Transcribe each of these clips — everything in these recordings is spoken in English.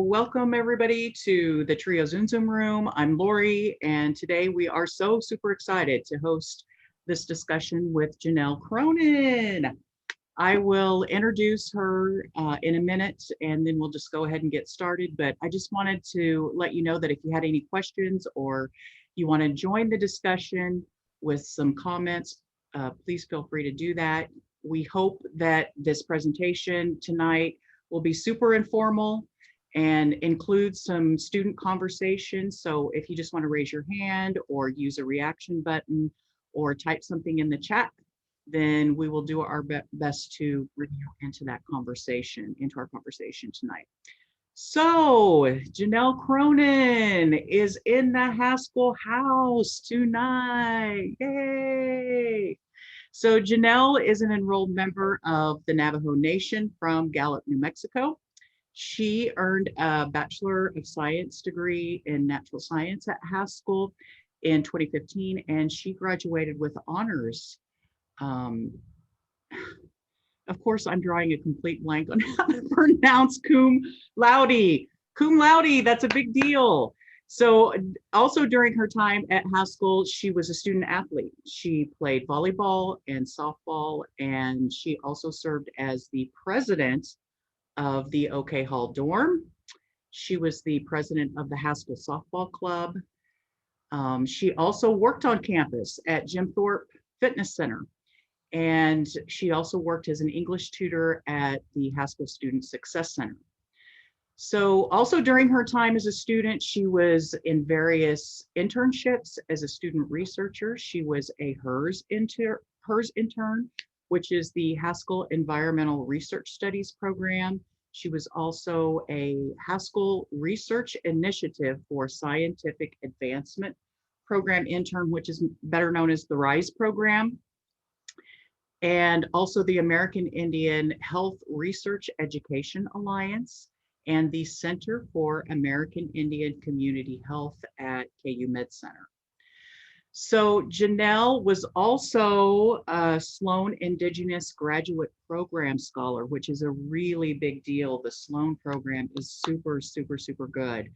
Welcome everybody to the Trio Zoom room. I'm Lori, and today we are so super excited to host this discussion with Janelle Cronin. I will introduce her in a minute, and then we'll just go ahead and get started. But I just wanted to let you know that if you had any questions or you want to join the discussion with some comments, please feel free to do that. We hope that this presentation tonight will be super informal and include some student conversation. So if you just want to raise your hand or use a reaction button or type something in the chat, then we will do our best to bring you into our conversation tonight. So Janelle Cronin is in the Haskell house tonight. Yay! So Janelle is an enrolled member of the Navajo Nation from Gallup, New Mexico. She earned a Bachelor of Science degree in Natural Science at Haskell in 2015, and she graduated with honors. Of course, I'm drawing a complete blank on how to pronounce cum laude. Cum laude, that's a big deal. So also during her time at Haskell, she was a student athlete. She played volleyball and softball, and she also served as the president of the OK Hall dorm. She was the president of the Haskell softball club. She also worked on campus at Jim Thorpe Fitness Center. And she also worked as an English tutor at the Haskell Student Success Center. So also during her time as a student, she was in various internships as a student researcher. She was a HERS intern, which is the Haskell Environmental Research Studies program. She was also a Haskell Research Initiative for Scientific Advancement program intern, which is better known as the RISE program, and also the American Indian Health Research Education Alliance and the Center for American Indian Community Health at KU Med Center. So Janelle was also a Sloan Indigenous Graduate Program Scholar, which is a really big deal. The Sloan program is super, super, super good.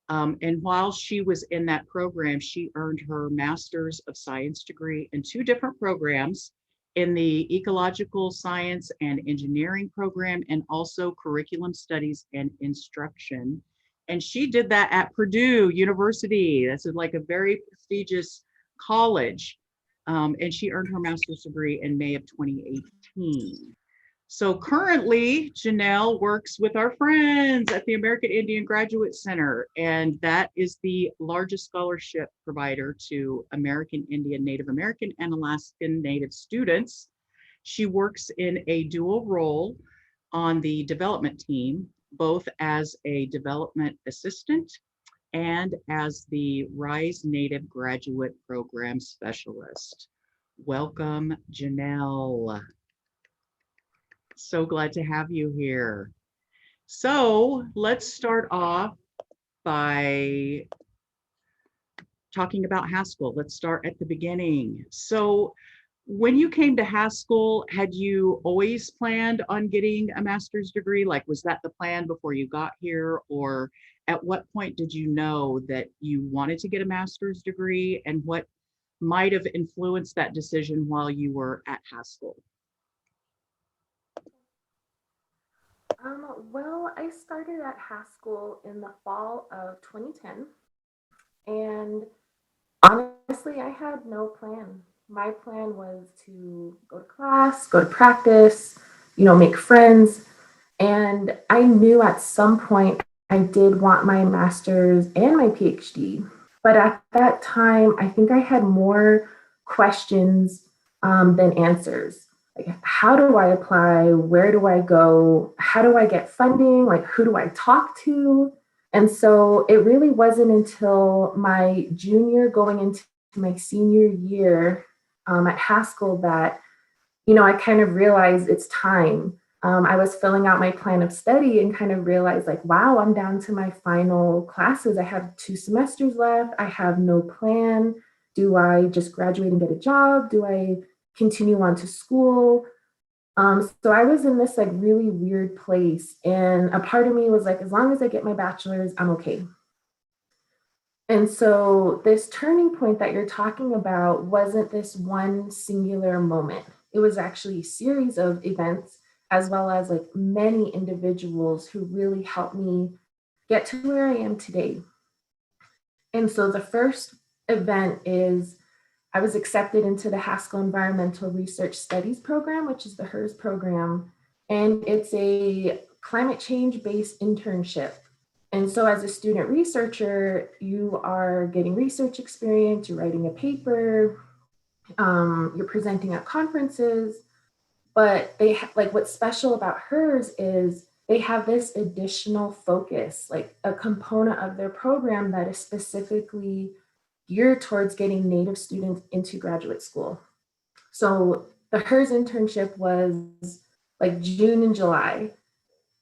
And while she was in that program, she earned her Master's of Science degree in 2 different programs, in the Ecological Science and Engineering program, and also Curriculum Studies and Instruction. And she did that at Purdue University. That's like a very prestigious college. And she earned her master's degree in May of 2018. So currently, Janelle works with our friends at the American Indian Graduate Center, and that is the largest scholarship provider to American Indian, Native American, and Alaskan Native students. She works in a dual role on the development team, both as a development assistant and as the RISE Native Graduate Program Specialist. Welcome, Janelle. So glad to have you here. So let's start off by talking about Haskell. Let's start at the beginning. So when you came to Haskell, had you always planned on getting a master's degree? Like, was that the plan before you got here? Or at what point did you know that you wanted to get a master's degree, and what might have influenced that decision while you were at Haskell? Well, I started at Haskell in the fall of 2010, and honestly, I had no plan. My plan was to go to class, go to practice, make friends, and I knew at some point I did want my master's and my PhD. But at that time, I think I had more questions than answers. Like, how do I apply? Where do I go? How do I get funding? Like, who do I talk to? And so it really wasn't until my junior going into my senior year at Haskell that, I kind of realized it's time. I was filling out my plan of study and kind of realized, like, wow, I'm down to my final classes. I have 2 semesters left. I have no plan. Do I just graduate and get a job? Do I continue on to school? So I was in this like really weird place, and a part of me was like, as long as I get my bachelor's, I'm okay. And so this turning point that you're talking about wasn't this one singular moment. It was actually a series of events, as well as like many individuals who really helped me get to where I am today. And so the first event is I was accepted into the Haskell Environmental Research Studies program, which is the HERS program. And it's a climate change based internship. And so, as a student researcher, you are getting research experience, you're writing a paper, you're presenting at conferences. But like what's special about HERS is they have this additional focus, like a component of their program that is specifically geared towards getting Native students into graduate school. So the HERS internship was like June and July.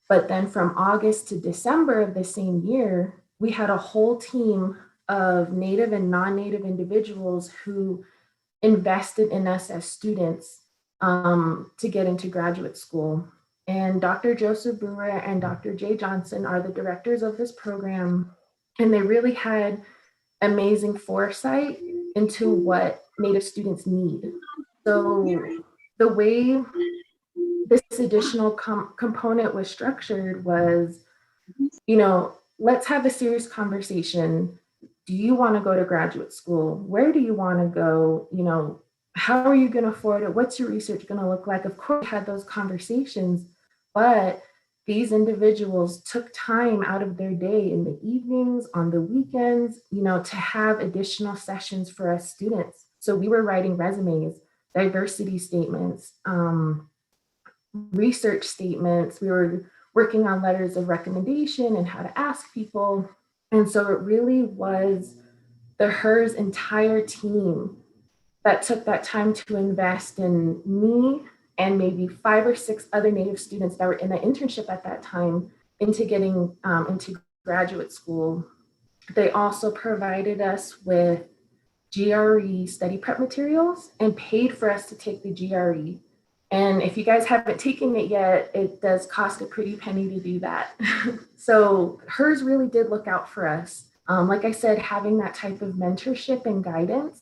But then from August to December of the same year, we had a whole team of Native and non-Native individuals who invested in us as students to get into graduate school. And Dr. Joseph Brewer and Dr. Jay Johnson are the directors of this program. And they really had amazing foresight into what Native students need. So the way this additional component was structured was, let's have a serious conversation. Do you want to go to graduate school? Where do you want to go? How are you going to afford it? What's your research going to look like? Of course, we had those conversations, but these individuals took time out of their day in the evenings, on the weekends, to have additional sessions for us students. So we were writing resumes, diversity statements, research statements. We were working on letters of recommendation and how to ask people. And so it really was the HERS entire team that took that time to invest in me and maybe 5 or 6 other Native students that were in the internship at that time into getting into graduate school. They also provided us with GRE study prep materials and paid for us to take the GRE. And if you guys haven't taken it yet, it does cost a pretty penny to do that. So HERS really did look out for us. Like I said, having that type of mentorship and guidance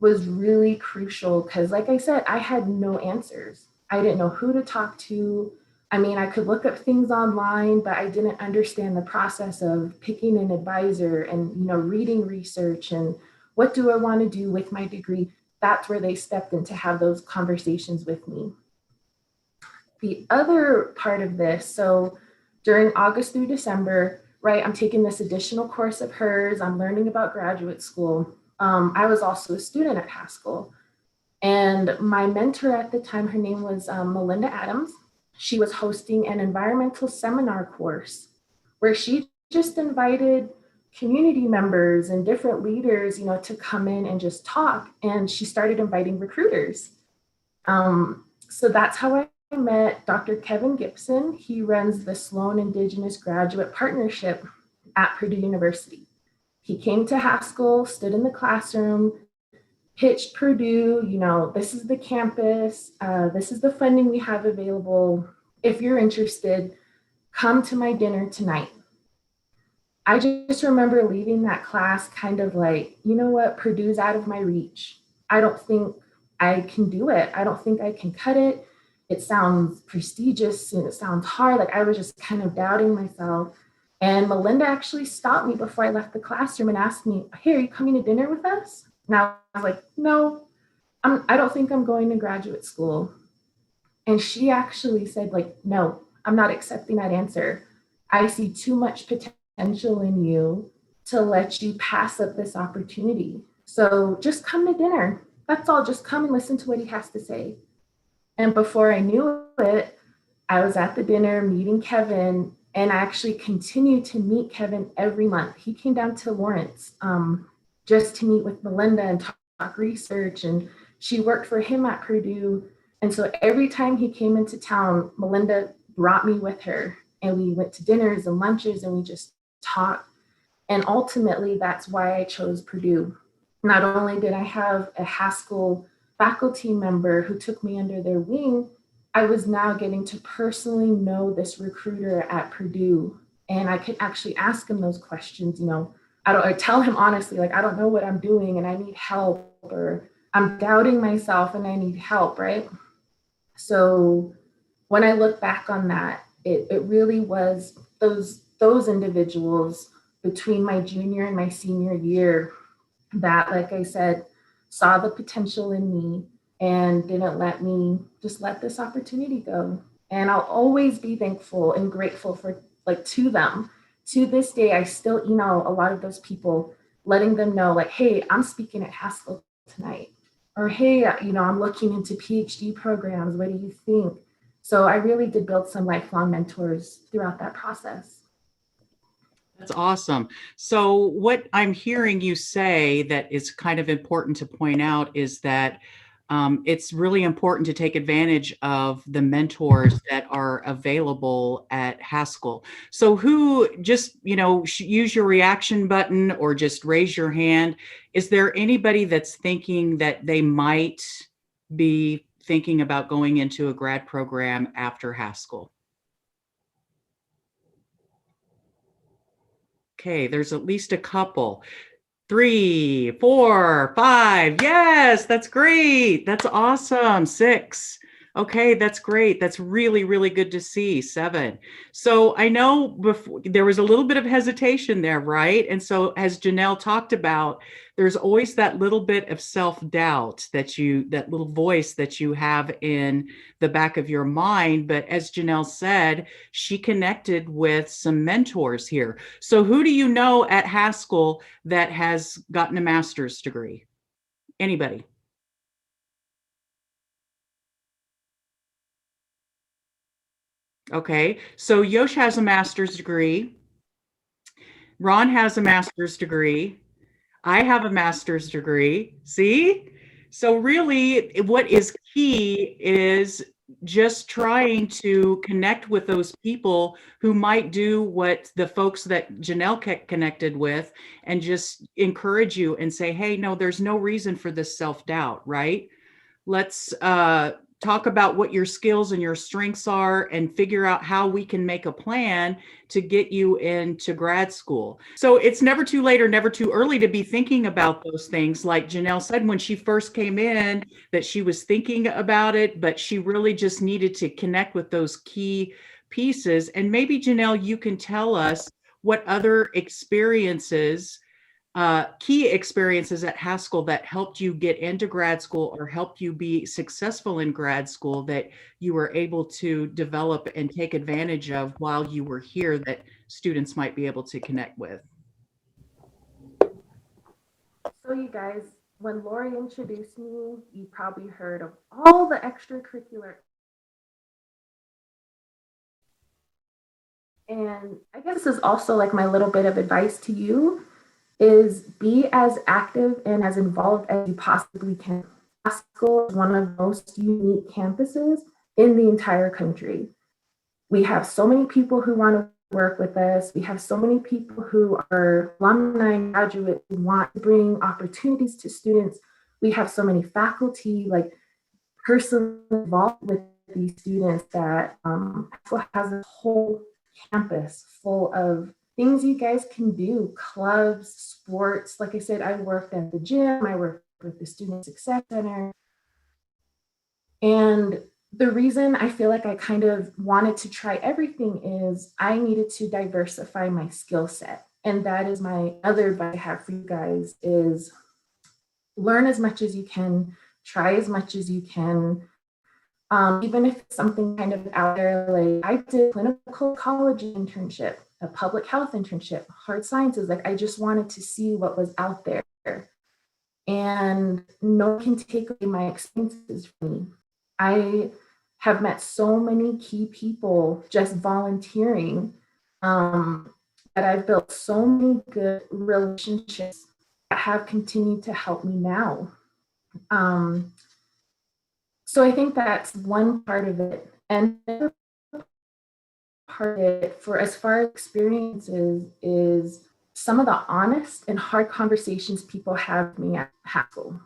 was really crucial because, like I said, I had no answers. I didn't know who to talk to. I mean, I could look up things online, but I didn't understand the process of picking an advisor and, reading research and what do I want to do with my degree. That's where they stepped in to have those conversations with me. The other part of this, so during August through December, right, I'm taking this additional course of HERS, I'm learning about graduate school. I was also a student at Haskell. And my mentor at the time, her name was Melinda Adams. She was hosting an environmental seminar course where she just invited community members and different leaders, to come in and just talk. And she started inviting recruiters. So that's how I met Dr. Kevin Gibson. He runs the Sloan Indigenous Graduate Partnership at Purdue University. He came to Haskell, stood in the classroom, pitched Purdue, this is the campus, this is the funding we have available. If you're interested, come to my dinner tonight. I just remember leaving that class kind of like, Purdue's out of my reach. I don't think I can do it. I don't think I can cut it. It sounds prestigious and it sounds hard. Like I was just kind of doubting myself. And Melinda actually stopped me before I left the classroom and asked me, hey, are you coming to dinner with us? And I was like, no, I don't think I'm going to graduate school. And she actually said, like, no, I'm not accepting that answer. I see too much potential in you to let you pass up this opportunity. So just come to dinner. That's all. Just come and listen to what he has to say. And before I knew it, I was at the dinner meeting Kevin, and I actually continued to meet Kevin every month. He came down to Lawrence just to meet with Melinda and talk research, and she worked for him at Purdue. And so every time he came into town, Melinda brought me with her, and we went to dinners and lunches, and we just talked. And ultimately, that's why I chose Purdue. Not only did I have a Haskell faculty member who took me under their wing, I was now getting to personally know this recruiter at Purdue, and I could actually ask him those questions, you know, or tell him honestly, like, I don't know what I'm doing and I need help, or I'm doubting myself and I need help, right? So when I look back on that, it really was those individuals between my junior and my senior year that, like I said, saw the potential in me and didn't let me just let this opportunity go. And I'll always be thankful and grateful for, like, to them. To this day, I still email a lot of those people, letting them know, like, hey, I'm speaking at Haskell tonight. Or, hey, you know, I'm looking into PhD programs. What do you think? So I really did build some lifelong mentors throughout that process. That's awesome. So what I'm hearing you say that is kind of important to point out is that it's really important to take advantage of the mentors that are available at Haskell. So who, just, you know, use your reaction button or just raise your hand. Is there anybody that's thinking that they might be thinking about going into a grad program after Haskell? Okay, there's at least a couple. 3, 4, 5. Yes, that's great. That's awesome. 6. Okay, that's great. That's really, really good to see. 7. So I know before there was a little bit of hesitation there, right? And so as Janelle talked about, there's always that little bit of self-doubt that little voice that you have in the back of your mind. But as Janelle said, she connected with some mentors here. So who do you know at Haskell that has gotten a master's degree? Anybody? Okay, so Yosh has a master's degree. Ron has a master's degree. I have a master's degree. See? So really what is key is just trying to connect with those people who might do what the folks that Janelle connected with, and just encourage you and say, hey, no, there's no reason for this self-doubt, right? Let's talk about what your skills and your strengths are and figure out how we can make a plan to get you into grad school. So it's never too late or never too early to be thinking about those things. Like Janelle said, when she first came in, that she was thinking about it, but she really just needed to connect with those key pieces. And maybe, Janelle, you can tell us what other experiences, key experiences at Haskell that helped you get into grad school or helped you be successful in grad school that you were able to develop and take advantage of while you were here that students might be able to connect with. So, you guys, when Lori introduced me, you probably heard of all the extracurricular. And I guess this is also like my little bit of advice to you is be as active and as involved as you possibly can. Haskell is one of the most unique campuses in the entire country. We have so many people who want to work with us. We have so many people who are alumni and graduates who want to bring opportunities to students. We have so many faculty, like, personally involved with these students that has a whole campus full of things you guys can do, clubs, sports. Like I said, I worked at the gym, I worked with the Student Success Center. And the reason I feel like I kind of wanted to try everything is I needed to diversify my skill set. And that is my other advice I have for you guys is learn as much as you can, try as much as you can. Even if it's something kind of out there, like I did clinical ecology internship, a public health internship, hard sciences. Like I just wanted to see what was out there. And no one can take away my experiences from me. I have met so many key people just volunteering that I've built so many good relationships that have continued to help me now. So I think that's one part of it. And the other part of it, for as far as experiences, is some of the honest and hard conversations people have with me at Haskell.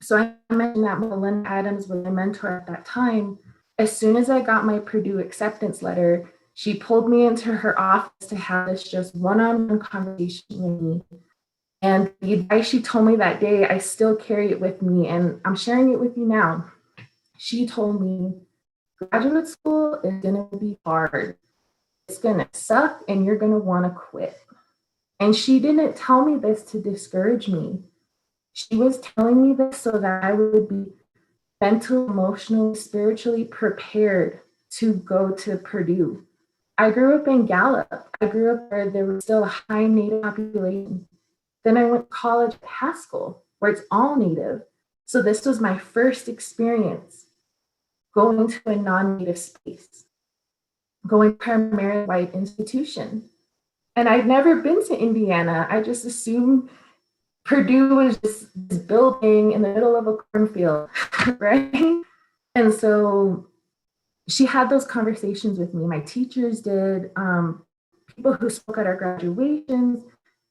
So I mentioned that Melinda Adams was my mentor at that time. as soon as I got my Purdue acceptance letter, she pulled me into her office to have this just one-on-one conversation with me. And the advice she told me that day, I still carry it with me, and I'm sharing it with you now. She told me, graduate school is going to be hard. It's going to suck, and you're going to want to quit. And she didn't tell me this to discourage me. She was telling me this so that I would be mentally, emotionally, spiritually prepared to go to Purdue. I grew up in Gallup. I grew up where there was still a high Native population. Then I went to college at Haskell, where it's all Native. So this was my first experience going to a non-Native space, going primarily white institution. And I'd never been to Indiana. I just assumed Purdue was just this building in the middle of a cornfield, right? And so she had those conversations with me. My teachers did, people who spoke at our graduations.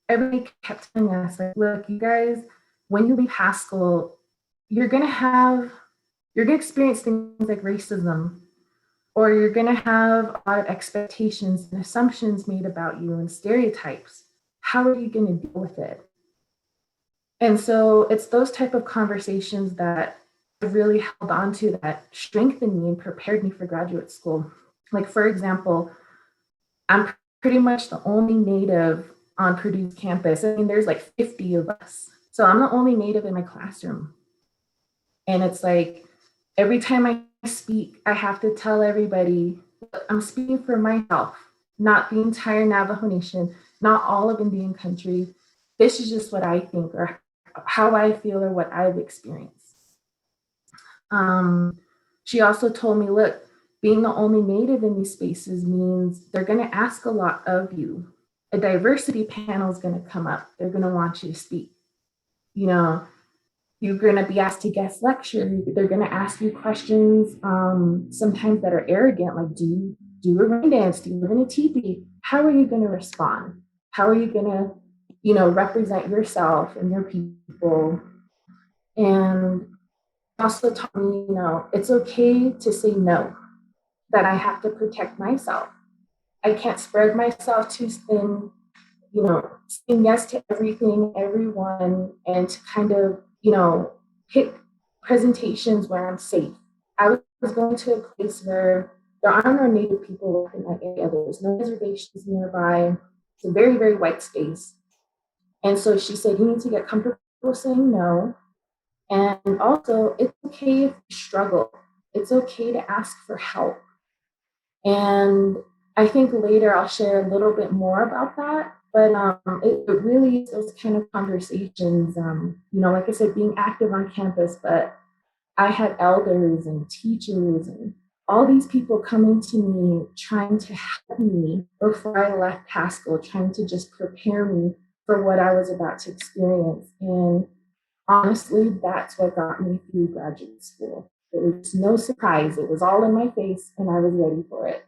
Everybody kept telling us, like, look, you guys, when you leave Haskell, you're gonna experience things like racism, or you're gonna have a lot of expectations and assumptions made about you and stereotypes. How are you gonna deal with it? And so it's those type of conversations that I really held on to, that strengthened me and prepared me for graduate school. Like, for example, I'm pretty much the only Native on Purdue's campus. I mean, there's like 50 of us. So I'm the only Native in my classroom. And it's like, every time I speak, I have to tell everybody, I'm speaking for myself, not the entire Navajo Nation, not all of Indian country. This is just what I think, or how I feel, or what I've experienced. She also told me, look, being the only Native in these spaces means they're going to ask a lot of you. A diversity panel is going to come up. They're going to want you to speak. You know, you're going to be asked to guest lecture. They're going to ask you questions, sometimes that are arrogant, like, do you do a rain dance? Do you live in a teepee? How are you going to respond? How are you going to, represent yourself and your people? And also taught me, it's okay to say no, that I have to protect myself. I can't spread myself too thin, saying yes to everything, everyone, and to kind of, pick presentations where I'm safe. I was going to a place where there are no Native people in that area. There's no reservations nearby. It's a very, very white space. And so she said, you need to get comfortable saying no. And also, it's okay if you struggle. It's okay to ask for help. And I think later I'll share a little bit more about that. But it really is those kind of conversations, like I said, being active on campus, but I had elders and teachers and all these people coming to me, trying to help me before I left Haskell, trying to just prepare me for what I was about to experience. And honestly, that's what got me through graduate school. It was no surprise. It was all in my face, and I was ready for it.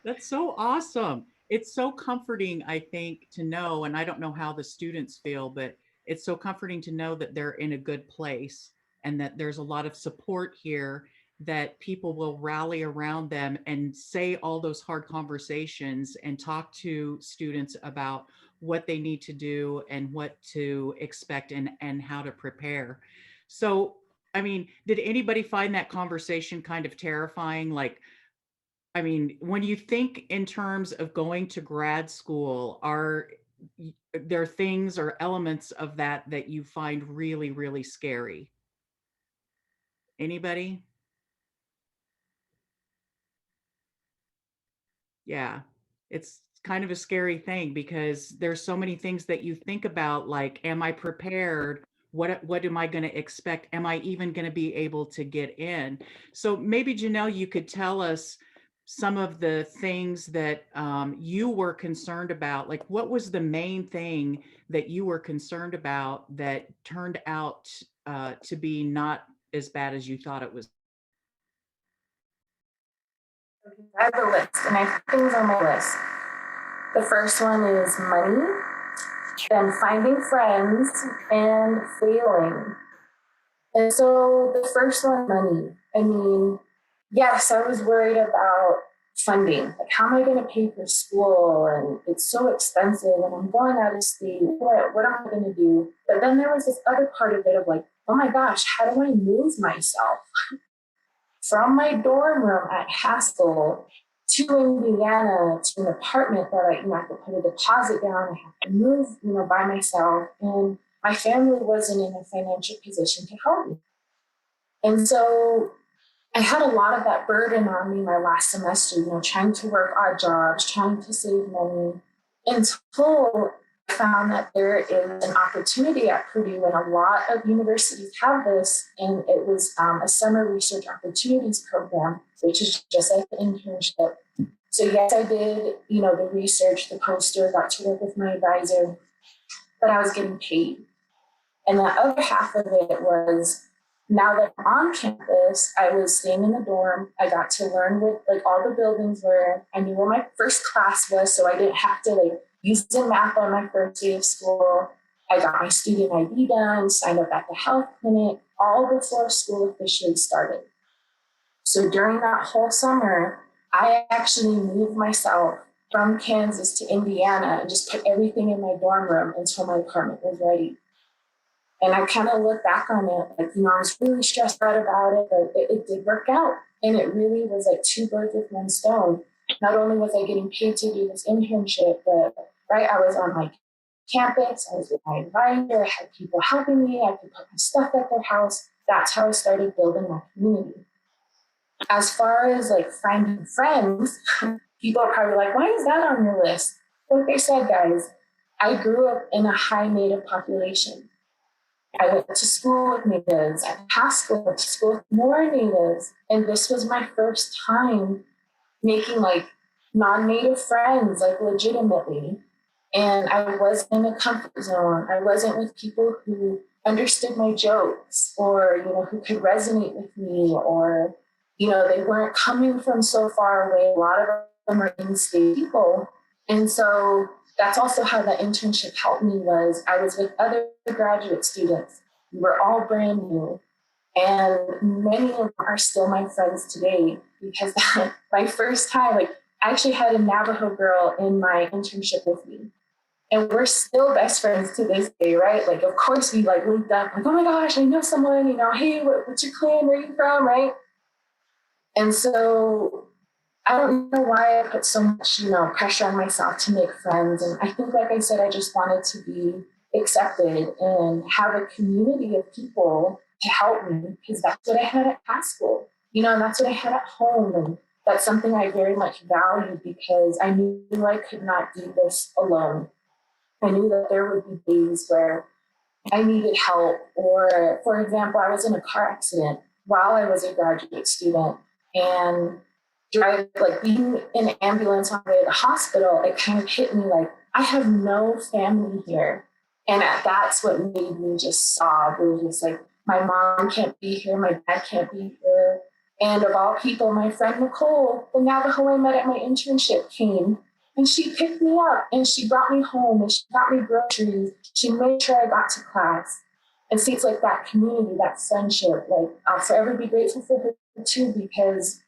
That's so awesome. It's so comforting, I think, to know, and I don't know how the students feel, but it's so comforting to know that they're in a good place and that there's a lot of support here, that people will rally around them and say all those hard conversations and talk to students about what they need to do and what to expect, and how to prepare. So, I mean, did anybody find that conversation kind of terrifying? Like, I mean, when you think in terms of going to grad school, are there things or elements of that that you find really, really scary? Anybody? Yeah. It's kind of a scary thing because there's so many things that you think about, like, am I prepared? What am I going to expect? Am I even going to be able to get in? So maybe Janelle, you could tell us some of the things that you were concerned about. Like, what was the main thing that you were concerned about that turned out to be not as bad as you thought it was? I have a list, and I have things on my list. The first one is money, then finding friends, and failing. And so the first one, money. I mean, yes, I was worried about funding. Like, how am I going to pay for school? And it's so expensive, and I'm going out of state. What am I going to do? But then there was this other part of it of like, oh my gosh, how do I move myself from my dorm room at Haskell to Indiana to an apartment that I have to put a deposit down. I have to move, by myself. And my family wasn't in a financial position to help me. And so I had a lot of that burden on me my last semester, trying to work odd jobs, trying to save money, until I found that there is an opportunity at Purdue, and a lot of universities have this, and it was a summer research opportunities program, which is just like an internship. So yes, I did, the research, the poster, got to work with my advisor, but I was getting paid. And the other half of it was, now that I'm on campus, I was staying in the dorm. I got to learn what like all the buildings were. I knew where my first class was, so I didn't have to like use the map on my first day of school. I got my student ID done, signed up at the health clinic, all before school officially started. So during that whole summer, I actually moved myself from Kansas to Indiana and just put everything in my dorm room until my apartment was ready. And I kind of look back on it, like, I was really stressed out about it, but it did work out. And it really was like two birds with one stone. Not only was I getting paid to do this internship, but right, I was on my campus, I was with my advisor, I had people helping me, I could put my stuff at their house. That's how I started building my community. As far as like finding friends, people are probably like, why is that on your list? Like I said, guys, I grew up in a high Native population. I went to school with natives. I passed school, went to school with more natives. And this was my first time making like non-native friends, like legitimately. And I wasn't in a comfort zone. I wasn't with people who understood my jokes or, who could resonate with me, or, they weren't coming from so far away. A lot of them are in-state people. And so that's also how the internship helped me. Was I was with other graduate students. We were all brand new. And many of them are still my friends today, because my first time, like, I actually had a Navajo girl in my internship with me. And we're still best friends to this day, right? Like, of course, we like linked up, like, oh my gosh, I know someone, hey, what's your clan? Where are you from, right? And so I don't know why I put so much, pressure on myself to make friends. And I think, like I said, I just wanted to be accepted and have a community of people to help me, because that's what I had at high school, and that's what I had at home. And that's something I very much valued, because I knew I could not do this alone. I knew that there would be days where I needed help. Or, for example, I was in a car accident while I was a graduate student, and being in an ambulance on the way to the hospital, it kind of hit me like, I have no family here. And that's what made me just sob. It was just like, my mom can't be here, my dad can't be here. And of all people, my friend Nicole, the Navajo I met at my internship, came, and she picked me up and she brought me home and she got me groceries. She made sure I got to class. And see, it's like that community, that friendship. Like, I'll forever be grateful for her too, because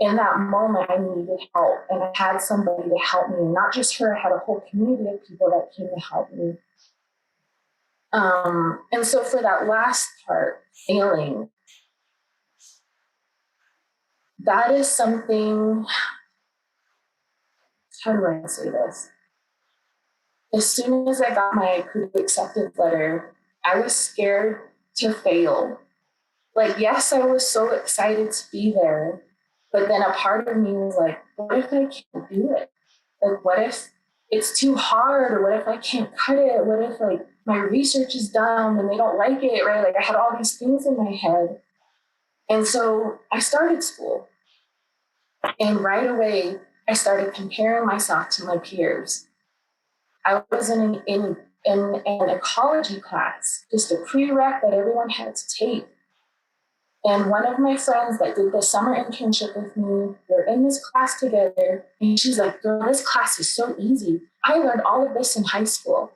in that moment I needed help, and I had somebody to help me. Not just her, I had a whole community of people that came to help me. And so for that last part, failing, that is something, how do I say this? As soon as I got my Purdue acceptance letter, I was scared to fail. Like, yes, I was so excited to be there, but then a part of me was like, what if I can't do it? Like, what if it's too hard? Or what if I can't cut it? What if like my research is dumb and they don't like it, right? Like, I had all these things in my head. And so I started school. And right away, I started comparing myself to my peers. I was in an ecology class, just a prereq that everyone had to take. And one of my friends that did the summer internship with me, we're in this class together, and she's like, girl, this class is so easy. I learned all of this in high school.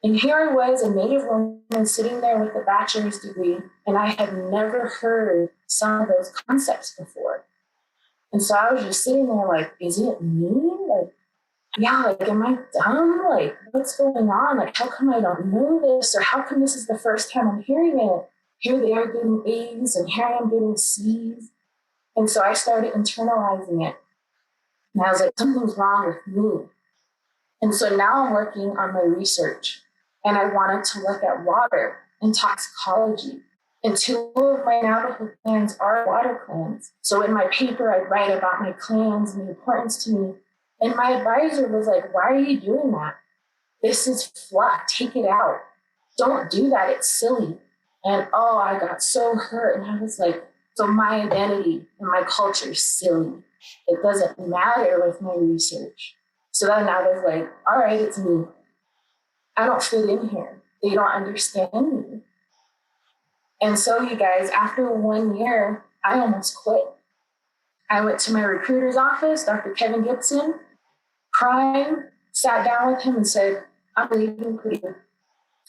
And here I was, a Native woman sitting there with a bachelor's degree, and I had never heard some of those concepts before. And so I was just sitting there like, is it me? Like, yeah, like, am I dumb? Like, what's going on? Like, how come I don't know this? Or how come this is the first time I'm hearing it? Here they are getting A's and here I am getting C's. And so I started internalizing it. And I was like, something's wrong with me. And so now I'm working on my research and I wanted to look at water and toxicology. And two of my Navajo clans are water clans. So in my paper, I write about my clans and the importance to me. And my advisor was like, why are you doing that? This is fluff, take it out. Don't do that, it's silly. And oh, I got so hurt. And I was like, so my identity and my culture is silly. It doesn't matter with my research. So then I was like, all right, it's me. I don't fit in here. They don't understand me. And so you guys, after 1 year, I almost quit. I went to my recruiter's office, Dr. Kevin Gibson, crying, sat down with him and said, I'm leaving Purdue.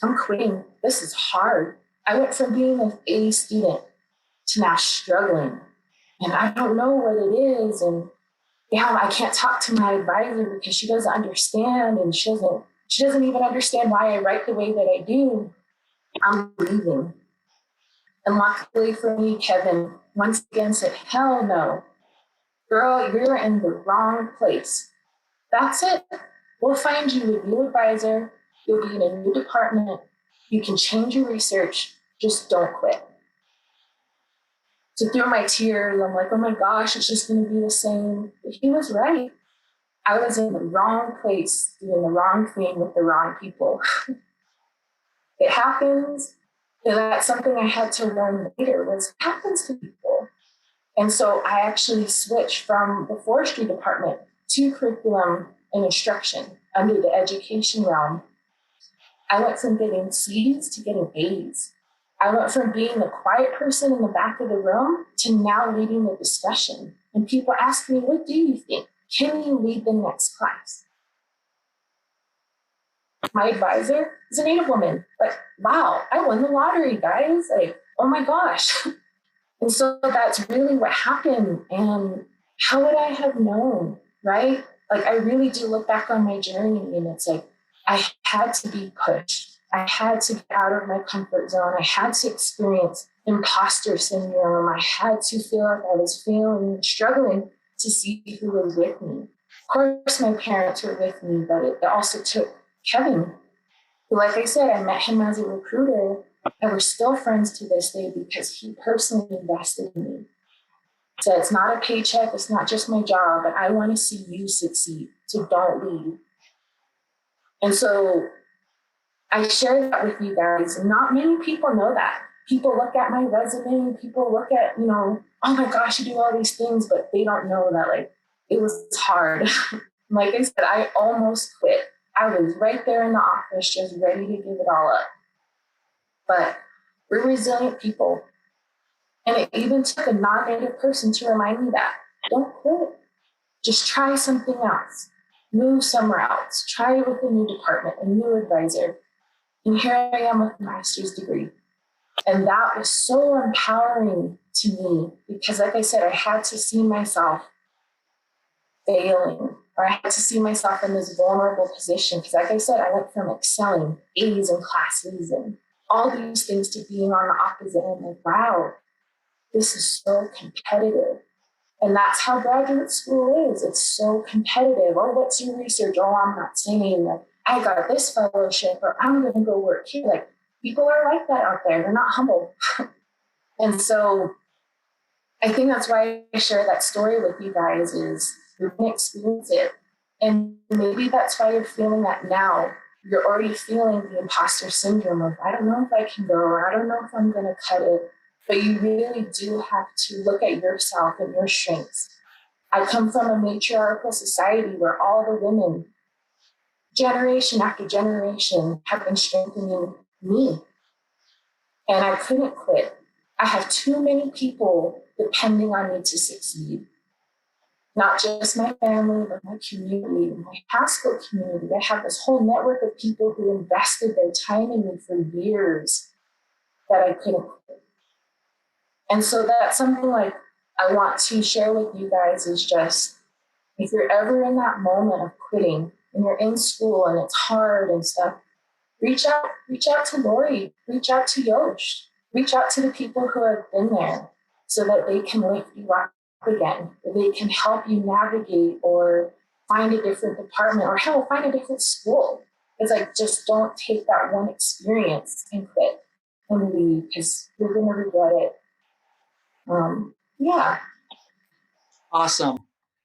I'm quitting. This is hard. I went from being an A student to now struggling. And I don't know what it is. And yeah, I can't talk to my advisor because she doesn't understand. And she doesn't even understand why I write the way that I do. I'm leaving. And luckily for me, Kevin once again said, hell no. Girl, you're in the wrong place. That's it. We'll find you a new advisor. You'll be in a new department. You can change your research. Just don't quit. So through my tears, I'm like, oh my gosh, it's just going to be the same. But he was right. I was in the wrong place, doing the wrong thing with the wrong people. It happens. And that's something I had to learn later was it happens to people. And so I actually switched from the forestry department to curriculum and instruction under the education realm. I went from getting C's to getting A's. I went from being the quiet person in the back of the room to now leading the discussion. And people ask me, what do you think? Can you lead the next class? My advisor is a Native woman. Like, wow, I won the lottery, guys. Like, oh my gosh. And so that's really what happened. And how would I have known, right? Like, I really do look back on my journey and it's like, I had to be pushed. I had to get out of my comfort zone. I had to experience imposter syndrome. I had to feel like I was failing and struggling to see who was with me. Of course, my parents were with me, but it also took Kevin, who, like I said, I met him as a recruiter, and we're still friends to this day because he personally invested in me. So it's not a paycheck, it's not just my job, but I want to see you succeed, so don't leave. And so I share that with you guys. Not many people know that. People look at my resume, people look at, oh my gosh, you do all these things, but they don't know that like it was hard. Like I said, I almost quit. I was right there in the office, just ready to give it all up. But we're resilient people. And it even took a non-native person to remind me that. Don't quit. Just try something else. Move somewhere else. Try it with a new department, a new advisor. And here I am with a master's degree. And that was so empowering to me because, like I said, I had to see myself failing, or I had to see myself in this vulnerable position. Because, like I said, I went from excelling A's in classes and all these things to being on the opposite end. Like, wow, this is so competitive. And that's how graduate school is. It's so competitive. Oh, what's your research? Oh, I'm not saying like I got this fellowship or I'm going to go work here. Like people are like that out there. They're not humble. And so I think that's why I share that story with you guys is you're going to experience it. And maybe that's why you're feeling that now. You're already feeling the imposter syndrome of, I don't know if I can go, or I don't know if I'm going to cut it. But you really do have to look at yourself and your strengths. I come from a matriarchal society where all the women, generation after generation, have been strengthening me. And I couldn't quit. I have too many people depending on me to succeed. Not just my family, but my community, my high school community. I have this whole network of people who invested their time in me for years that I couldn't quit. And so that's something like I want to share with you guys is just, if you're ever in that moment of quitting and you're in school and it's hard and stuff, reach out to Lori, reach out to Yosh, reach out to the people who have been there so that they can lift you up again, or they can help you navigate or find a different department, or hell, find a different school. It's like, just don't take that one experience and quit and leave, because you're going to regret it. Yeah. Awesome.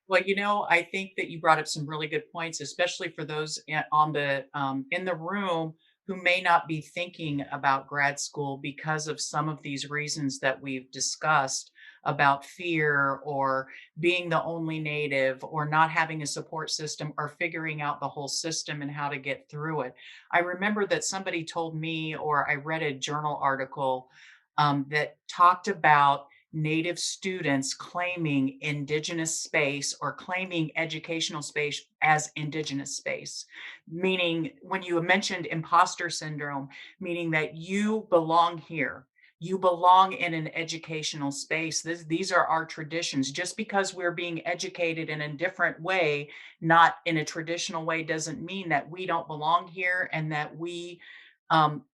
Well, I think that you brought up some really good points, especially for those on the in the room who may not be thinking about grad school because of some of these reasons that we've discussed about fear or being the only native or not having a support system or figuring out the whole system and how to get through it. I remember that somebody told me, or I read a journal article that talked about Native students claiming Indigenous space or claiming educational space as Indigenous space, meaning when you mentioned imposter syndrome, meaning that you belong here. You belong in an educational space. These are our traditions. Just because we're being educated in a different way, not in a traditional way, doesn't mean that we don't belong here and that we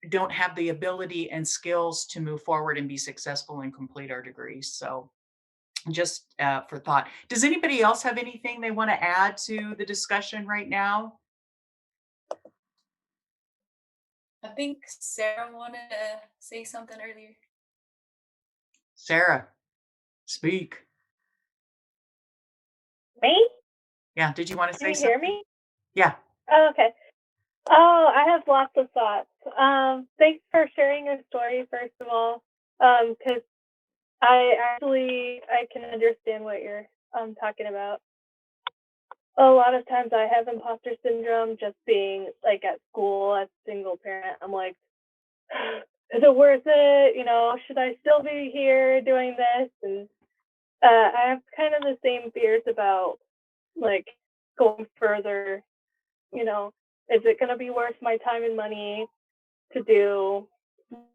don't have the ability and skills to move forward and be successful and complete our degrees. So just for thought. Does anybody else have anything they want to add to the discussion right now? I think Sarah wanted to say something earlier. Sarah, speak. Me? Yeah, did you want to say Can you something? hear me? Yeah. Oh, okay. Oh, I have lots of thoughts. Thanks for sharing your story, first of all, because I can understand what you're talking about. A lot of times I have imposter syndrome just being like at school as a single parent. I'm like, is it worth it? Should I still be here doing this? And I have kind of the same fears about like going further. Is it going to be worth my time and money to do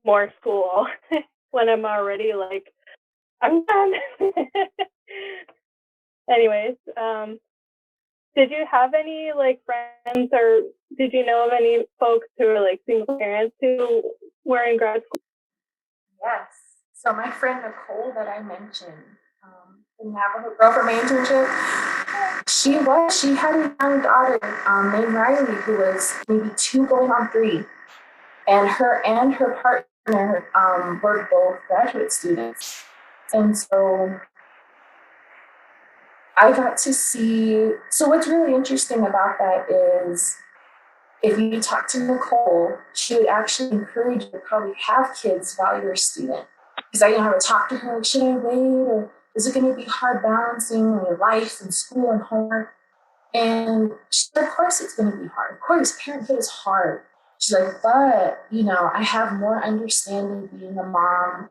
more school when I'm already like, I'm done? Anyways, did you have any like friends, or did you know of any folks who were like single parents who were in grad school? Yes. So my friend Nicole that I mentioned, the Navajo girl from my internship, she had a young daughter named Riley who was maybe 2 going on 3. And her partner were both graduate students. And so I got to see, so what's really interesting about that is if you talk to Nicole, she would actually encourage you to probably have kids while you're a student. Because I would talk to her, like, should I wait? Or is it going to be hard balancing your life and school and homework? And she said, of course it's going to be hard. Of course, parenthood is hard. She's like, but, I have more understanding being a mom.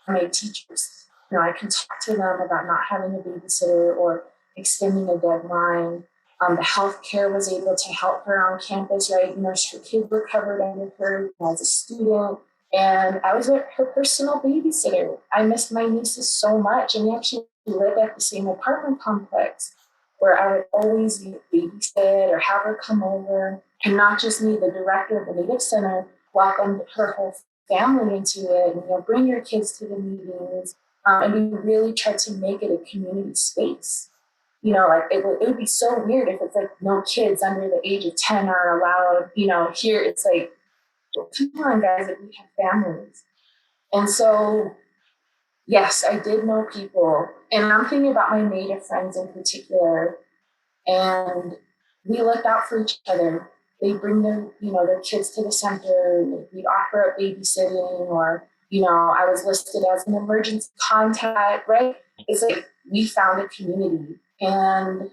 My teachers, I can talk to them about not having a babysitter or extending a deadline. The healthcare was able to help her on campus, right? Her kids were covered under her as a student. And I was her personal babysitter. I missed my nieces so much. And we actually lived at the same apartment complex where I would always babysit or have her come over. And not just me, the director of the Native Center welcomed her whole family into it. And, bring your kids to the meetings. And we really tried to make it a community space. Like it would be so weird if it's like no kids under the age of 10 are allowed, here it's like, come on guys, like we have families. And so, yes, I did know people, and I'm thinking about my Native friends in particular, and we looked out for each other. They bring their kids to the center, we'd offer up babysitting, or, I was listed as an emergency contact, right? It's like we found a community. And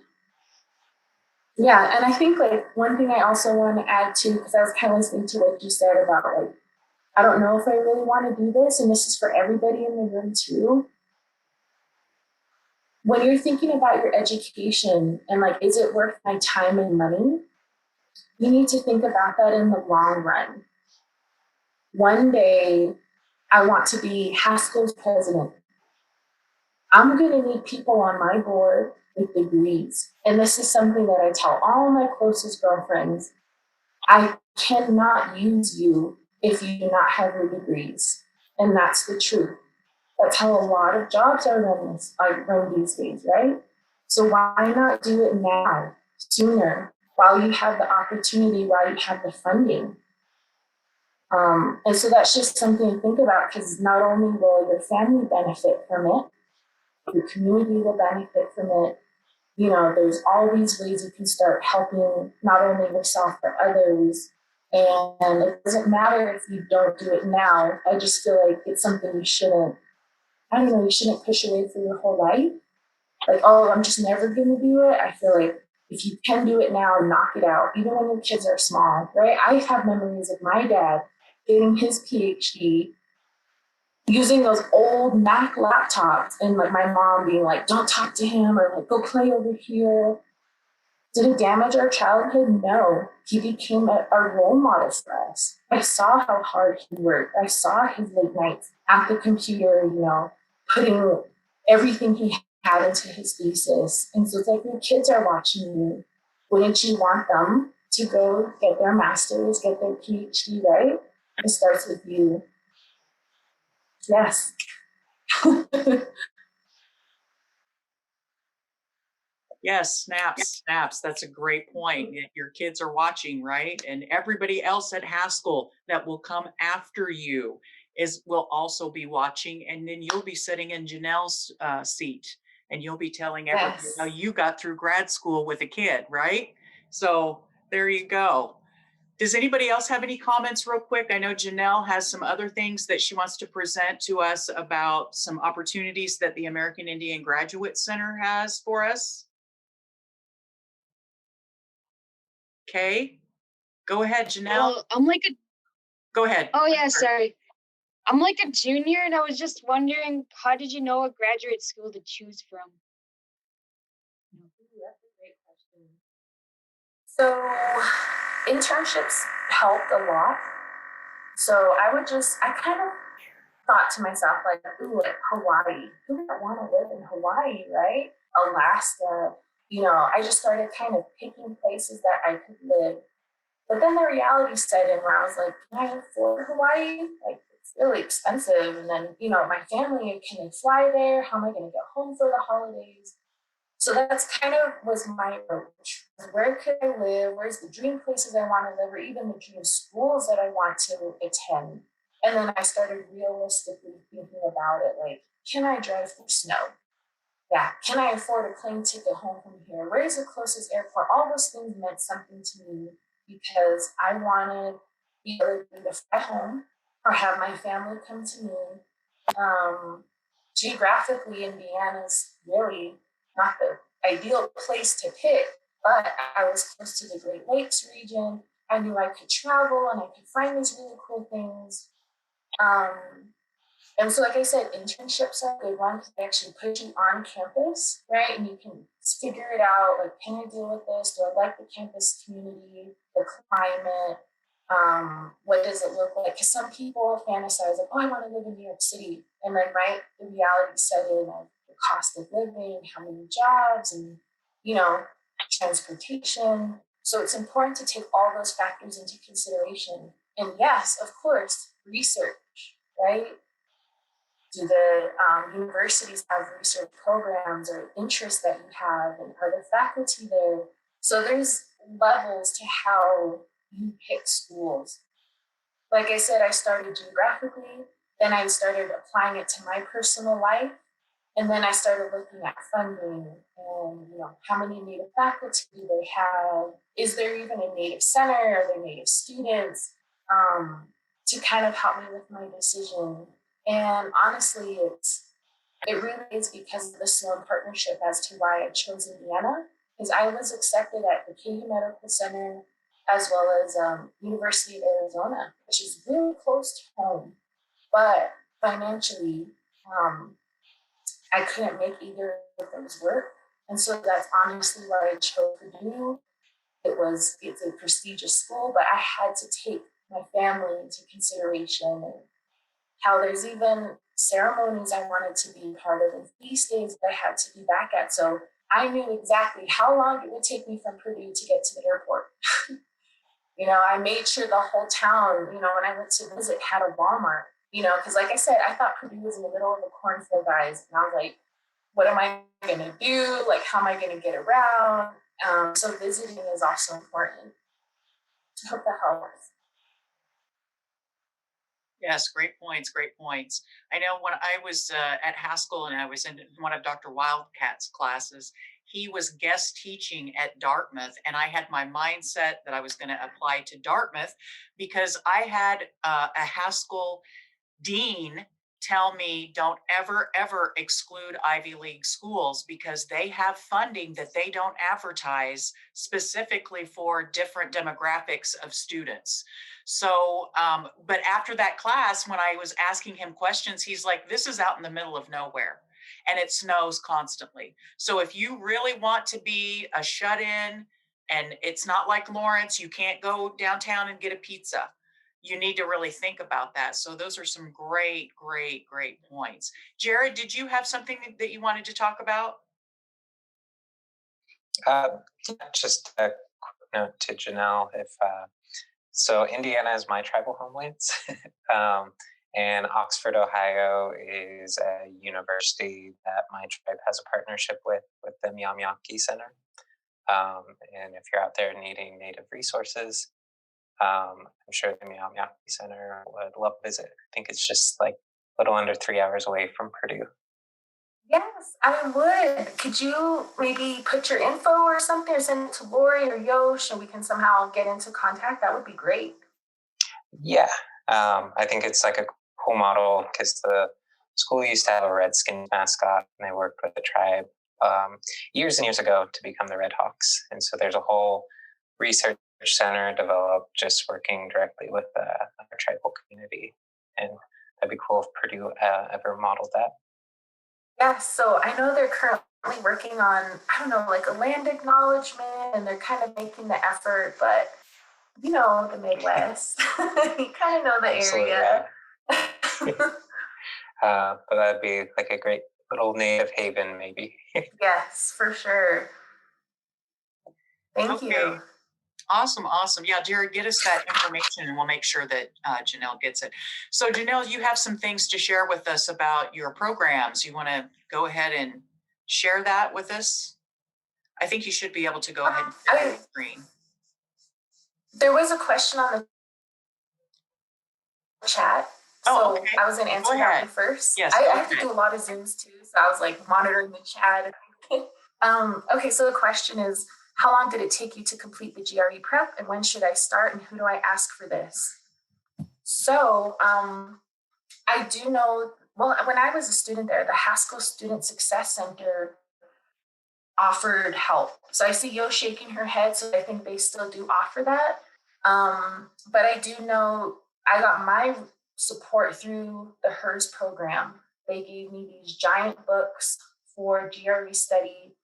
yeah, and I think like one thing I also want to add too, because I was kind of listening to what you said about like, I don't know if I really want to do this, and this is for everybody in the room too. When you're thinking about your education and like, is it worth my time and money? You need to think about that in the long run. One day, I want to be Haskell's president. I'm going to need people on my board with degrees. And this is something that I tell all my closest girlfriends. I cannot use you if you do not have your degrees. And that's the truth. That's how a lot of jobs are run these days, right? So why not do it now, sooner, while you have the opportunity, while you have the funding? And so that's just something to think about, because not only will your family benefit from it, your community will benefit from it. You know, there's all these ways you can start helping not only yourself, but others. And it doesn't matter if you don't do it now. I just feel like it's something you shouldn't, I don't know, you shouldn't push away for your whole life. Like, oh, I'm just never going to do it. I feel like if you can do it now, knock it out, even when your kids are small, right? I have memories of my dad getting his PhD using those old Mac laptops, and like my mom being like, don't talk to him, or like, go play over here. Did it damage our childhood? No. He became a role model for us. I saw how hard he worked. I saw his late nights at the computer, you know, putting everything he had into his thesis. And so it's like, your kids are watching you. Wouldn't you want them to go get their master's, get their PhD, right? It starts with you. Yes. Yes, snaps. That's a great point. Your kids are watching, right? And everybody else at Haskell that will come after you will also be watching. And then you'll be sitting in Janelle's seat, and you'll be telling everybody Yes. how you got through grad school with a kid, right? So there you go. Does anybody else have any comments real quick? I know Janelle has some other things that she wants to present to us about some opportunities that the American Indian Graduate Center has for us. Okay, go ahead, Janelle. Well, I'm like a Go ahead. oh yeah, sorry. I'm like a junior and I was just wondering, how did you know what graduate school to choose from? Ooh, that's a great question. So internships helped a lot. So I kind of thought to myself, like, ooh, like Hawaii. Who would want to live in Hawaii, right? Alaska. You know, I just started kind of picking places that I could live. But then the reality set in where I was like, can I afford Hawaii? Like, it's really expensive. And then, you know, my family, can I fly there? How am I going to get home for the holidays? So that's kind of was my approach. Where could I live? Where's the dream places I want to live, or even the dream schools that I want to attend? And then I started realistically thinking about it, like, can I drive through snow? Yeah. Can I afford a plane ticket home from here? Where's the closest airport? All those things meant something to me because I wanted the ability to fly home or have my family come to me. Geographically, Indiana's really not the ideal place to pick, but I was close to the Great Lakes region. I knew I could travel and I could find these really cool things. And so, like I said, internships are a good one because they actually put you on campus, right? And you can figure it out. Like, can I deal with this? Do I like the campus community, the climate? What does it look like? Because some people fantasize like, oh, I want to live in New York City. And then, right, the reality set in of the cost of living, how many jobs, and, you know, transportation. So it's important to take all those factors into consideration. And yes, of course, research, right? Do the universities have research programs or interests that you have, and are the faculty there? So there's levels to how you pick schools. Like I said, I started geographically, then I started applying it to my personal life, and then I started looking at funding and, you know, how many Native faculty do they have? Is there even a Native center? Are there Native students? To kind of help me with my decision. And honestly, it really is because of the Sloan partnership as to why I chose Indiana, because I was accepted at the KU Medical Center as well as University of Arizona, which is really close to home. But financially, I couldn't make either of those work. And so that's honestly why I chose Purdue. It's a prestigious school, but I had to take my family into consideration and how there's even ceremonies I wanted to be part of and feast days that I had to be back at. So I knew exactly how long it would take me from Purdue to get to the airport. I made sure the whole town, when I went to visit, had a Walmart, because like I said, I thought Purdue was in the middle of a cornfield, guys. And I was like, what am I going to do? Like, how am I going to get around? So visiting is also important. I hope that helps. Yes, great points, great points. I know when I was at Haskell and I was in one of Dr. Wildcat's classes, he was guest teaching at Dartmouth, and I had my mindset that I was going to apply to Dartmouth because I had a Haskell dean tell me don't ever exclude Ivy League schools because they have funding that they don't advertise specifically for different demographics of students. So, but after that class, when I was asking him questions, he's like, this is out in the middle of nowhere and it snows constantly. So if you really want to be a shut-in and it's not like Lawrence, you can't go downtown and get a pizza. You need to really think about that. So those are some great points. Jared, did you have something that you wanted to talk about? Just a quick note to Janelle. So Indiana is my tribal homelands, and Oxford, Ohio is a university that my tribe has a partnership with the Miyamyaki Center. And if you're out there needing Native resources, I'm sure the Miyamyaki Center would love to visit. I think it's just like a little under 3 hours away from Purdue. Yes, I would. Could you maybe put your info or something or send it to Lori or Yosh and we can somehow get into contact? That would be great. Yeah, I think it's like a cool model because the school used to have a Redskins mascot and they worked with the tribe years and years ago to become the Red Hawks. And so there's a whole research center developed just working directly with our tribal community. And that'd be cool if Purdue ever modeled that. Yes, so I know they're currently working on, I don't know, like a land acknowledgement and they're kind of making the effort, but the Midwest, you kind of know the area. But that'd be like a great little native haven, maybe. Yes, for sure. Thank you. Awesome. Yeah, Jared, get us that information and we'll make sure that Janelle gets it. So Janelle, you have some things to share with us about your programs. You want to go ahead and share that with us? I think you should be able to go ahead and share the screen. There was a question on the chat. So okay. I was going to answer that one first. Yes, I have to do a lot of Zooms too. So I was like monitoring the chat. Okay, so the question is, how long did it take you to complete the GRE prep and when should I start and who do I ask for this? So I do know, well, when I was a student there, the Haskell Student Success Center offered help. So I see Yo shaking her head, so I think they still do offer that. But I do know I got my support through the HERS program. They gave me these giant books for GRE study.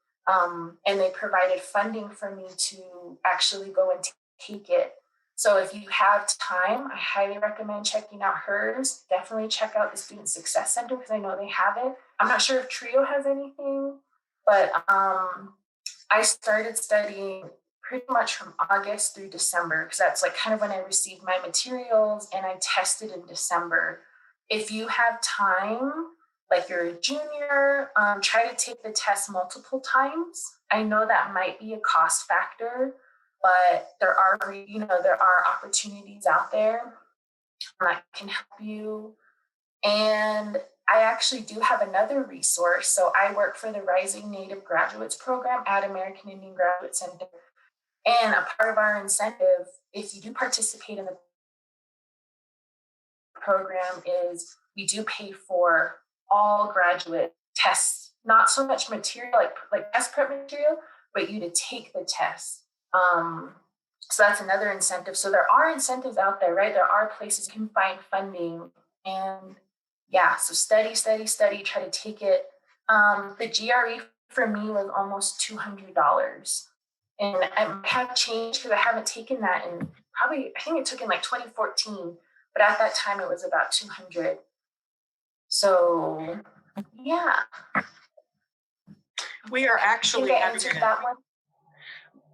And they provided funding for me to actually go and take it. So if you have time, I highly recommend checking out HERS. Definitely check out the Student Success Center because I know they have it. I'm not sure if Trio has anything, but I started studying pretty much from August through December because that's like kind of when I received my materials and I tested in December. If you have time, like you're a junior, try to take the test multiple times. I know that might be a cost factor, but there are opportunities out there that can help you. And I actually do have another resource. So I work for the Rising Native Graduates Program at American Indian Graduate Center. And a part of our incentive, if you do participate in the program, is we do pay for all graduate tests, not so much material like test prep material, but you to take the test. So that's another incentive. So there are incentives out there, right? There are places you can find funding, and yeah. So study, try to take it. The GRE for me was almost $200, and I have changed because I haven't taken that in probably, I think I took in like 2014, but at that time it was about $200. So yeah, We are I actually think I having answered a, that one.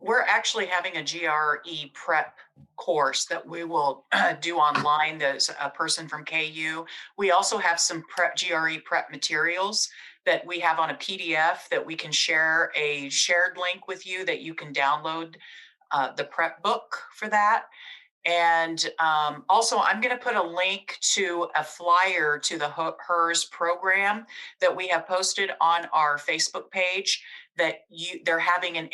we're actually having a GRE prep course that we will do online. There's a person from KU. We also have some GRE prep materials that we have on a PDF that we can share a shared link with you that you can download the prep book for that. And also, I'm going to put a link to a flyer to the HERS program that we have posted on our Facebook page. That they're having an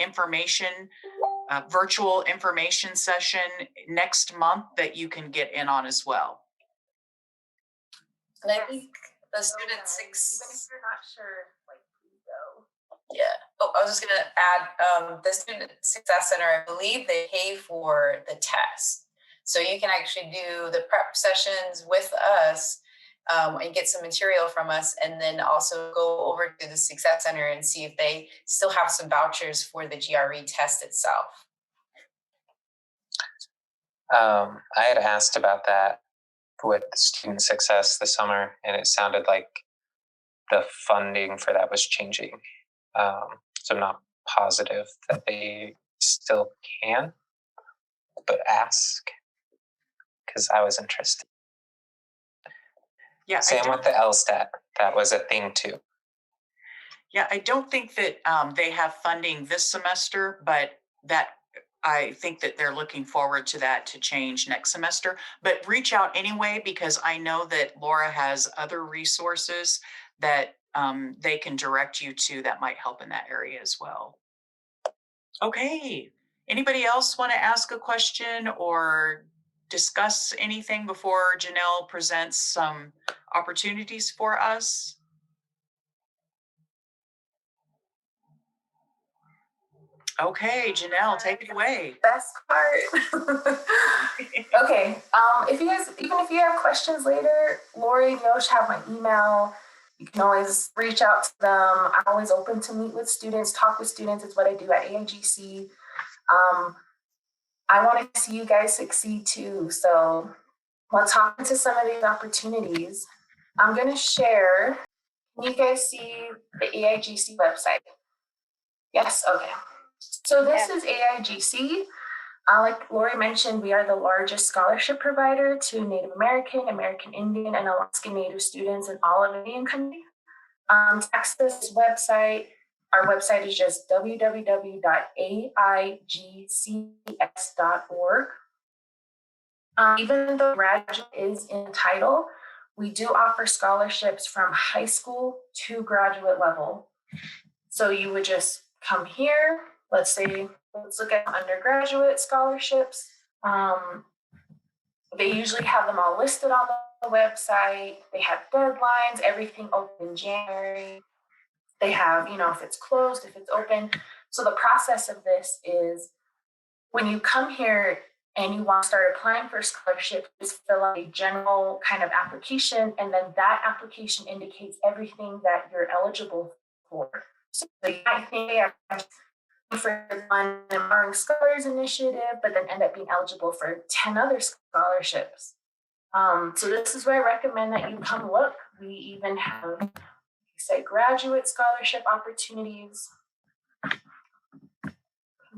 virtual information session next month that you can get in on as well. And I think the So, student guys, even if six. you're not sure, like, please go. Yeah. Oh, I was just gonna add, the Student Success Center, I believe they pay for the test. So you can actually do the prep sessions with us and get some material from us, and then also go over to the Success Center and see if they still have some vouchers for the GRE test itself. I had asked about that with student success this summer, and it sounded like the funding for that was changing. So I'm not positive that they still can, but ask, because I was interested. Yeah, Same with the LSTAT. That was a thing too. Yeah, I don't think that they have funding this semester, but that I think that they're looking forward to that to change next semester. But reach out anyway, because I know that Laura has other resources that they can direct you to that might help in that area as well. Okay, anybody else want to ask a question or discuss anything before Janelle presents some opportunities for us? Okay, Janelle, take it away. Best part. Okay. If you guys, even if you have questions later, Lori and Yosh have my email. You can always reach out to them. I'm always open to meet with students, talk with students. It's what I do at AIGC. I want to see you guys succeed too. So let's hop into some of these opportunities. I'm going to share. Can you guys see the AIGC website? Yes? Okay. So this is AIGC. Like Lori mentioned, we are the largest scholarship provider to Native American, American Indian, and Alaska Native students in all of Indian country. To access this website, our website is just www.aigcs.org. Even though graduate is in the title, we do offer scholarships from high school to graduate level. So you would just come here, let's look at undergraduate scholarships. They usually have them all listed on the website. They have deadlines, everything open in January. They have, if it's closed, if it's open. So the process of this is when you come here and you want to start applying for a scholarship, just fill out a general kind of application, and then that application indicates everything that you're eligible for. So you might think for one Empowering Scholars Initiative, but then end up being eligible for 10 other scholarships. So this is where I recommend that you come look. We even have, like I said, graduate scholarship opportunities.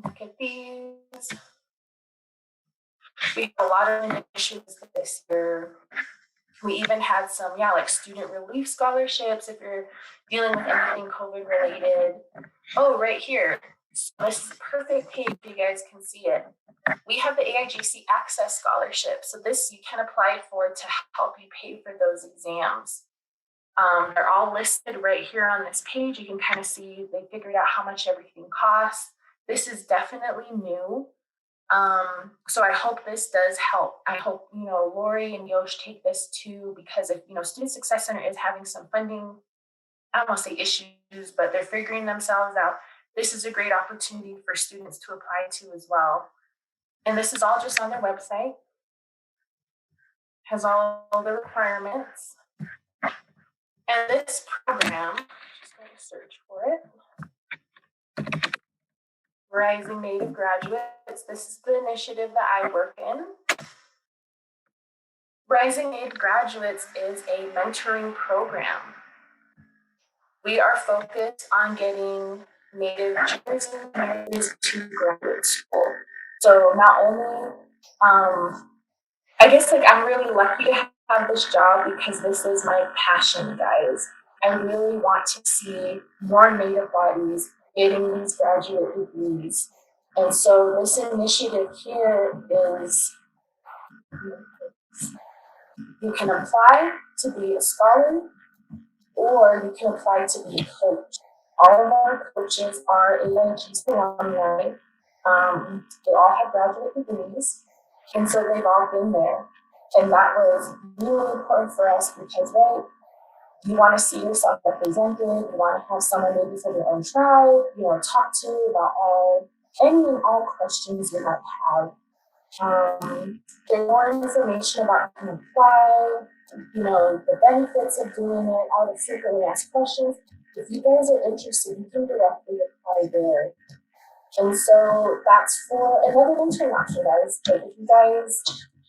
Look at these. We have a lot of initiatives this year. We even had some, like student relief scholarships if you're dealing with anything COVID related. Oh, right here. So this is a perfect page, you guys can see it. We have the AIGC Access Scholarship. So this you can apply for to help you pay for those exams. They're all listed right here on this page. You can kind of see they figured out how much everything costs. This is definitely new. So I hope this does help. I hope, Lori and Yosh take this too, because if, Student Success Center is having some funding, I don't want to say issues, but they're figuring themselves out. This is a great opportunity for students to apply to as well. And this is all just on their website. Has all the requirements. And this program, just going to search for it. Rising Native Graduates. This is the initiative that I work in. Rising Aid Graduates is a mentoring program. We are focused on getting Native juniors and Americans to graduate school. So not only, I guess like I'm really lucky to have this job because this is my passion, guys. I really want to see more Native bodies getting these graduate degrees. And so this initiative here is you can apply to be a scholar or you can apply to be a coach. All of our coaches are AIGC alumni. They all have graduate degrees, and so they've all been there. And that was really important for us because, right, you want to see yourself represented, you want to have someone maybe from your own tribe, talk to about any and all questions you might have. There's more information about how to apply, the benefits of doing it, all the frequently asked questions. If you guys are interested, you can directly apply there. And so that's for another intern option, guys. But if you guys,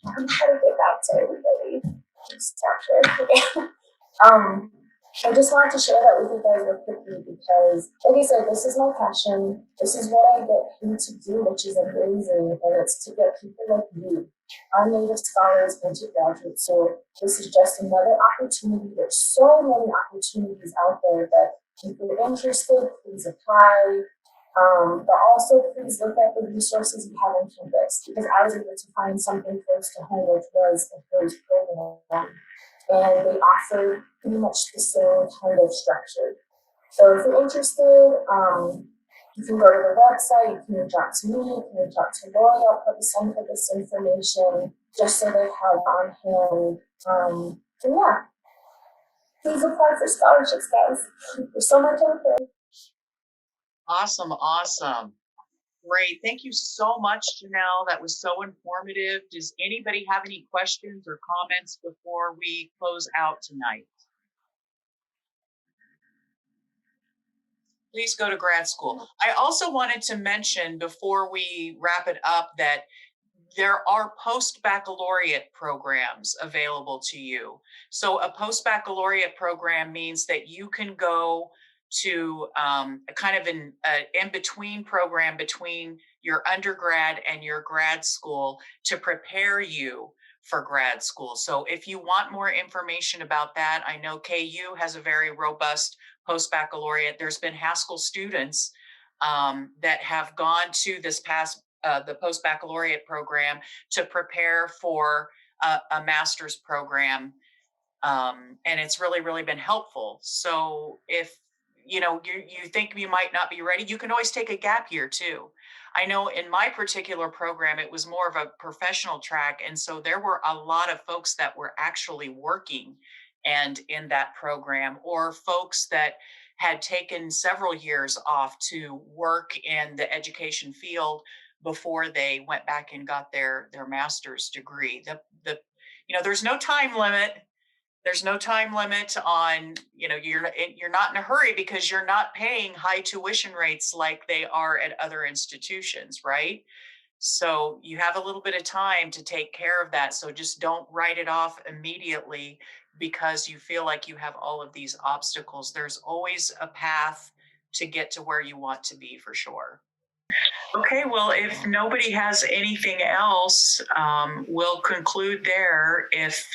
I'm trying to get back to everybody. Just capture. I just wanted to share that with you guys real quickly because, like I said, this is my passion. This is what I get paid to do, which is amazing. And it's to get people like you, our Native scholars, into graduate school. This is just another opportunity. There's so many opportunities out there that if you're interested, please apply. But also, please look at the resources you have on campus because I was able to find something close to home, which was a first program. And they offer pretty much the same kind of structure. So if you're interested, you can go to the website, you can reach out to me, you can reach out to Lori. I'll put some of this information just so they have on hand. And yeah, please apply for scholarships, guys. There's so much out there. Awesome, awesome. Great. Thank you so much, Janelle. That was so informative. Does anybody have any questions or comments before we close out tonight? Please go to grad school. I also wanted to mention before we wrap it up that there are post-baccalaureate programs available to you. So a post-baccalaureate program means that you can go to a kind of an in-between program between your undergrad and your grad school to prepare you for grad school. So if you want more information about that, I know KU has a very robust post-baccalaureate. There's been Haskell students that have gone to this past the post-baccalaureate program to prepare for a master's program. And it's really, really been helpful. So if you think you might not be ready, you can always take a gap year too. I know in my particular program, it was more of a professional track. And so there were a lot of folks that were actually working and in that program, or folks that had taken several years off to work in the education field before they went back and got their master's degree. There's no time limit. There's no time limit on, you're not in a hurry because you're not paying high tuition rates like they are at other institutions, right? So you have a little bit of time to take care of that. So just don't write it off immediately because you feel like you have all of these obstacles. There's always a path to get to where you want to be, for sure. Okay, well, if nobody has anything else, we'll conclude there. If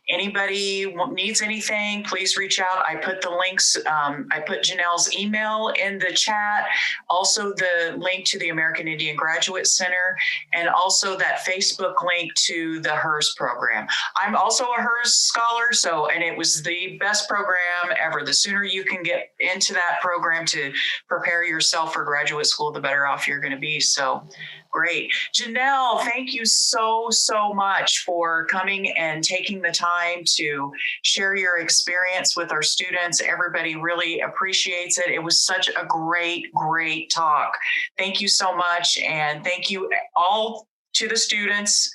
anybody needs anything, please reach out. I put the links, I put Janelle's email in the chat, also the link to the American Indian Graduate Center, and also that Facebook link to the HERS program. I'm also a HERS scholar, and it was the best program ever. The sooner you can get into that program to prepare yourself for graduate school, the better off you're going to be. So great. Janelle, thank you so much for coming and taking the time to share your experience with our students. Everybody really appreciates it. It was such a great talk. Thank you so much. And thank you all to the students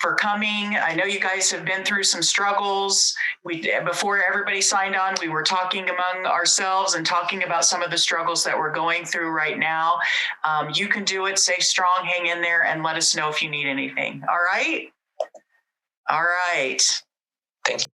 for coming. I know you guys have been through some struggles. Before everybody signed on, we were talking among ourselves and talking about some of the struggles that we're going through right now. You can do it. Stay strong, hang in there, and let us know if you need anything. All right? All right. Thank you.